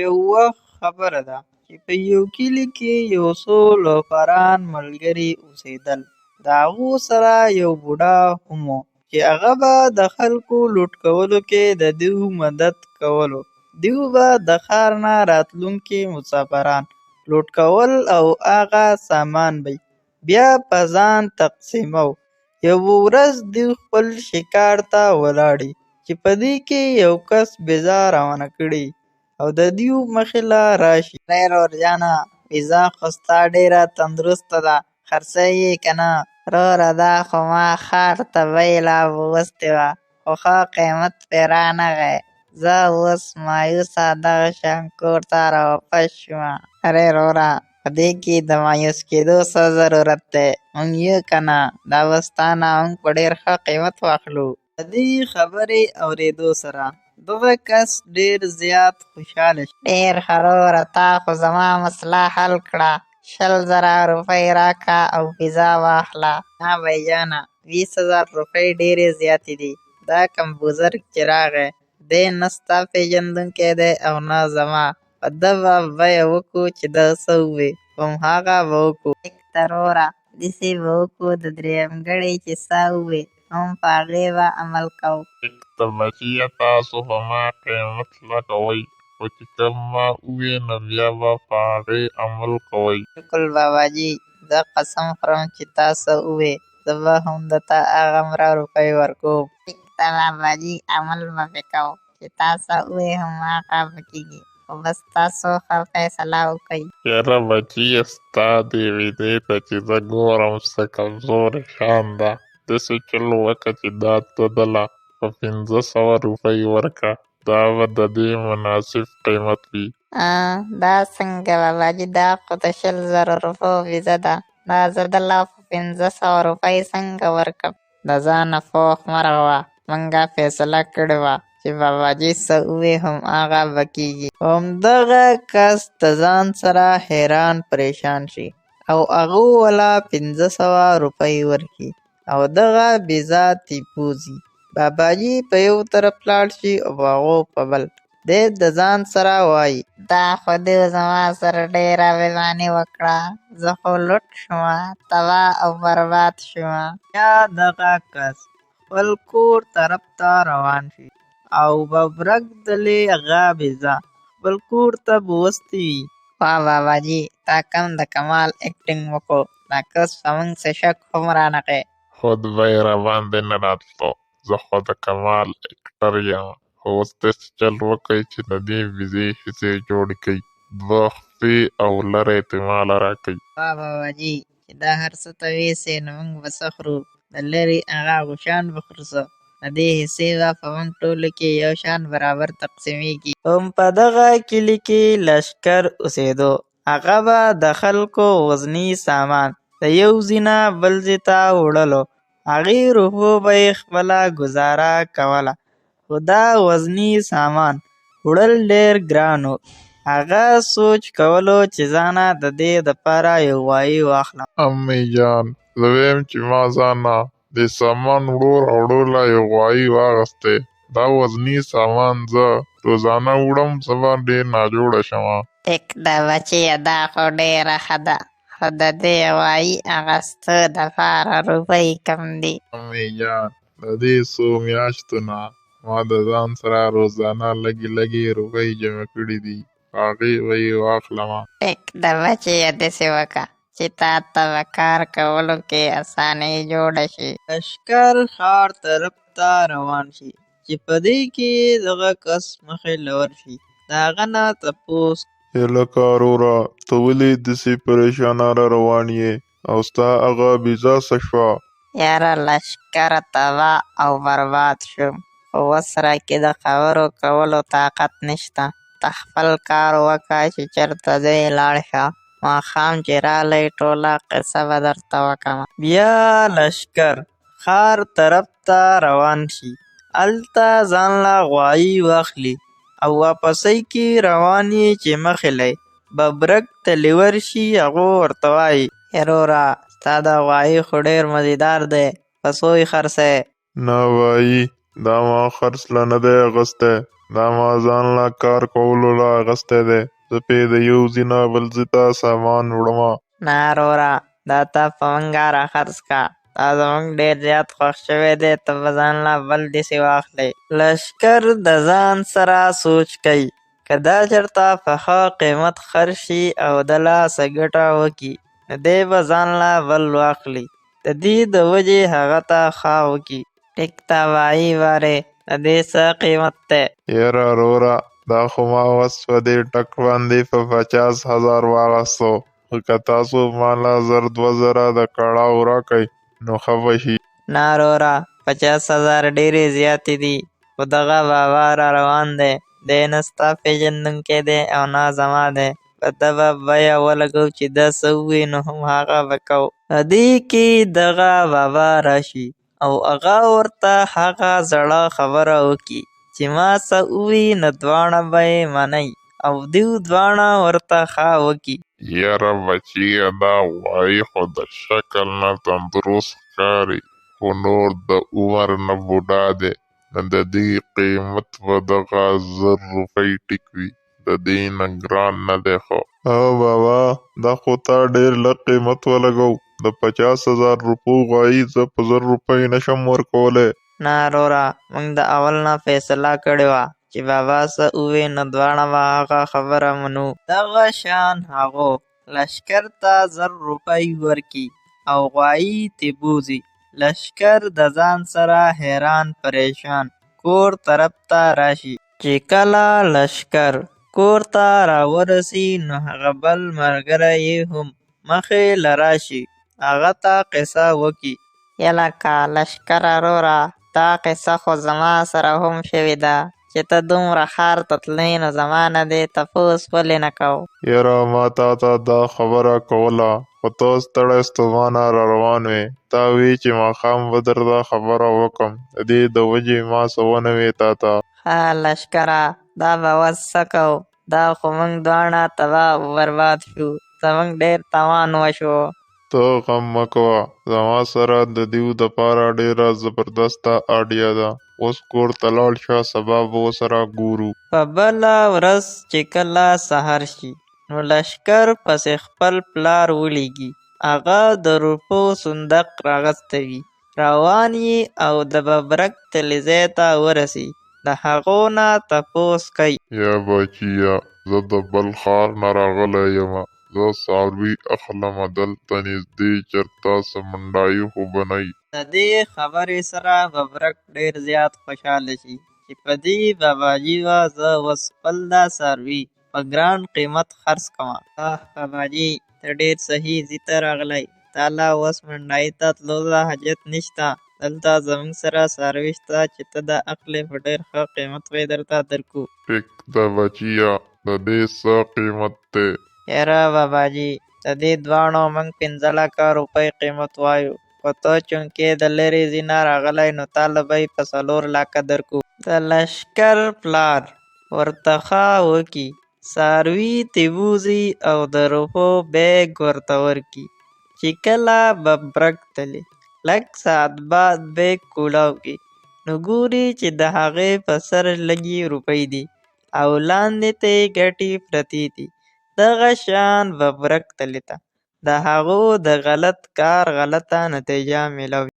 یو وخت خبره ده چې په یو کلي کې یو څو لوفران ملګري اوسېدل. د هغو سره یو بوډا هم و چې هغه به د خلکو لوټ کولو کې د دوی مدد کولو. دوی به د ښار نه راتلونکي مسافران لوټ کول او هغه سامان به بیا په ځان تقسیمو. یوه ورځ دوی خپل ښکار ته ولاړې چې په دې کې یو کس بیزه روانه کړي او د دوی مخې له راشي. خیر ورجانه، بیزه خو ستا ډېره تندرسته ده، خرڅوي یې که نه؟ وروره دا خو ما ښار ته بیې لا ووستې وه خو ښه قیمت پرې رانغی. زه اوس مایوسه دغه شان کور ته راواپس شومه. ارې وروره په دې کې د مایوس کېدو څه ضرورت دی، موږ یو که نه؟ دا به ستا نه موږ په ډېر ښه قیمت واخلو. د دې خبرې اورېدو سره دغه کس ډېر زیات خوشحاله شو. ډېر ښه وروره، تا خو زما مسله حل کړه. 20,000 روپۍ راکړه او بیزه واخله. نه بهجانه، 20,000 روپۍ ډېرې زیاتې دي. دا کوم بزرګ چې راغی دی نه ستا پېژندونکی دی او نه زما. په ده به بیه وکړو چې ده څه ووایي هماغه به وکړو. ټیک ده وروره، داسې به وکړو د درېیمګړي چې څه ووایي هم په هغې به عمل کوو. ټیک ده بچیه، تاسو په ما قیمت لګوئ خو چې کوم ما ووایي نو بیا به په هغې عمل کوئ. بالکل باباجي، زه قسم خورم چې تا څه ووایي زه به هم درته هغومره روپۍ ورکوم. ټیک ده باباجي، عمل به پرې کوو چې تا څه ووایي هماغه به کېږي، خو بس تاسو ښه فیصله وکړئ. یاره بچیه، ستا دې ویدې ته چې زه ګورم څه کمزورې شان ده، داسې چل وکړه چې دا ته دله په 500 روپۍ ورکړه، دا به د دې مناسب قیمت وي. دا څنګه باباجي، دا خو د 20,000 روپیو ویزه ده، دا زه دله په 500 روپۍ څنګه ورکړم؟ د ځانه پوخ مرغه وه، موږ فیصله کړې وه چې باباجي څه ووایي هماغه به کېږي. همدغه کس د ځان سره حیران پریشان شي او هغه وله 500 روپۍ ورکړي او دغه بیزه تیپوزي. باباجي په یو طرف لاړ شي او هغه په بل. دی د ځان سره وایي دا خو دوی زما سره ډېره بېماني وکړه، زه خو لوټ شومه، تباه او برباد شومه. بیا دغه کس خپل کور طرف ته روان شي او ببرک دلې هغه بیزه خپل کور ته به وستې وي. واه باباجي، تا کم د کمال اکټینګ وکړو، دا کس په موږ څه شک هم رانغی. خود به یې راباندې نه راتلو، زه خو د کمال اکټر یم، خو اوس داسې چل وکئ چې د دې بیزې حصې جوړې کړئ، 2 خپې او لرې ترې ماله راکئ. واه باباجي، چې دا هر څه ته ویسې نو موږ به څه خورو؟ د لرې هغه غوښان به خورو څه؟ د دې حصې به په موږ ټولو کې یو شان برابر تقسیمېږي. هم په دغه کلي کې لښکر اوسېدو. هغه به د خلکو وزني سامان د یو ځای نه بل ځای ته وړلو. هغې روحو به یې خپله ګزاره کوله، خو دا وزني سامان وړل ډېر ګران و. هغه سوچ کولو چې ځانه د دې دپاره یو غوایي واخلم. امې جان، زه ویم چې ما ځانه د سامان وړو له یو غوایي واخیستی. دا وزني سامان زه روزانه وړم، زه به ډېر ناجوړه شمه. ټیک ده بچیه، دا خو ډېره ښه ده، خو د دې غوایي اخیستو دپاره روپۍ کم دي. امې جان، د دې څو میاشتو نه ما د ځان سره روزانه لږې روپۍ جمع کړي دي، هغې به یې واخلمه. ټیک ده بچیه، داسې وکړه چې تا ته به کار کولو کې اسانۍ جوړه شي. لښکر ښار طرف ته روان شي چې په دې کې دغه کس مخې له ورشي. د هغه نه تپوس لکه وروره، ته ولې داسې پریشانه را روان یې او ستا هغه بیزه څه شوه؟ یاره لښکره تباه او برباد شوم، خو اوس راکې د خبرو کولو طاقت نشته. ته خپل کار وکړه چې چېرته ځې لاړ شه، ماښام چې راغلی ټوله قصه به درته وکړمه. بیا لښکر ښار طرف ته روان شي، هلته ځان له غوایي واخلي او واپسۍ کې روان یې چې مخې له ببرک ته لیور شي. هغه ورته وایي وروره، ستا دا غوایي خو ډېر مزیدار دی، په څو یې خرڅوې؟ نه وایي، دا ما خرڅ لا نه دی اخیستی، دا ما ځان له کار کولو لا اغستی دی. زه پې د یو ځای نه بل ځای ته سامان وړمه. نه وروره، دا ته په منګه راخرڅ کا. دا زموږ ډېر زیات خوښ شوی دی، ته به ځان له بل داسې واخلې. لښکر د ځان سره سوچ کوي، که دا چېرته په ښه قیمت خرڅ شي او د لاسه ګټه وکړي، نو دی به ځان له بل واخلي. د دې د وجې هغه ته ښه وکړي. ټیک ته وایي وارې، د دې څه قیمت دی؟ یاره وروره، دا خو ما اوس په دې ټک باندې په 50,000 واخیستو، خو که تاسو ما له 1,000-2,000 د کړاو راکئ نو ښه به شي. نه وروره، 50,000 ډېرې زیاتې دي، خو دغه بابا را روان دی. دی نه ستا پېژندونکی دی او نه زما دی. په ده به بیه ولګوو چې ده څه ووایي نو هم هغه به کوو. په دې کې دغه بابا راشي او هغه ورته هغه زړه خبره وکړي چې ما څه ووایي نو دواړه به یې منئ او دوی دواړه ورته ښه وکړي. یاره بچیه، دا غوایي خو د شکل نه تندرست ښکاري، خو نور د عمر نه بوډا دی. نو د دې قیمت به دغه 1,000 روپۍ ټیک وي، د دې نه ګران نه دی. خو او بابا، دا خو تا ډېر لږ قیمت ولګو. د 50,000 روپو غوایي زه په 1,000 روپۍ نشم ورکولی. نه وروره، موږ د اول نه فیصله کړې وه چې بابا څه ووایي نو دواړه به هغه خبره منو. دغه شان هغو لښکر ته 1,000 روپۍ ورکړي او غوایي ترې بوځي. لښکر د ځان سره حیران پریشان کور طرف ته راشي. چې کله لښکر کور ته راورسي نو هغه بل ملګری یې هم مخې له راشي، هغه ته قصه وکړي. یلکه لښکره وروره، دا قصه خو زما سره هم شوې ده چې ته دومره ښار ته تلې نو زما نه دې تپوس ولې نه کوو؟ یاره ما تا ته دا خبره کوله، خو ته ستړی ستومانه را روان وې. تا وی چې ماښام به درته خبره وکړم، د دې د وجې ما څه ونه وې تا ته. ها لښکره، دا به اوس څه کوو؟ دا خو موږ دواړه تباه او برباد شو، زموږ ډېر تاوان وشو. ته غم مه کوه، زما سره د دیو دپاره ډېره زبردسته آډیا ده. اوس کور ته لاړ شه، سبا به ورسره ګورو. په بله ورځ چې کله سهار شي نو لښکر پسې خپل پلار ولیږي. هغه د روپو صندوق راغستی روان یې او د ببرک تلځای ته ورسي. د هغو نه تپوس کوي. یا بچیه، زه د بل ښار نه راغلی یم. زه څاروي اخلم دلته نږدې چېرته سمنډایي خو به نه وي. د دې خبرې سره ببرک ډېر زیات خوشحاله شي چې په دې باباجي به زه اوس خپل دا څاروي په ګران قیمت خرڅ کړم. باباجي، ته ډېر صحیح ځای ته راغلی. تا لا اوس منډایي ته تلو ته حاجت نشته. دلته زموږ سره څاروي شته چې ته دا اخلې، په ډېر ښه قیمت به یې درته درکړو. ټیک ده بچیه، د دې څه قیمت دی؟ یاره باباجي، د دې دواړو موږ 15,00,000 روپۍ قیمت وایو، خو ته چونکې د لرې ځای نه راغلی نو تاله به یې په 4,00,000 درکړو. د لښکر پلار ورته ښه وکړي، څاروي ترې بوځي او د روپو بیګ ورته ورکړي. چې کله ببرک تلي، لږ ساعت بعد بیګ کولاو کړي نو ګوري چې د هغې په سر لږې روپۍ دي او لاندې ته یې ګټې پرتې دي. دغه شان ببرک تلي ته د هغو د غلط کار غلطه نتیجه میلاوي.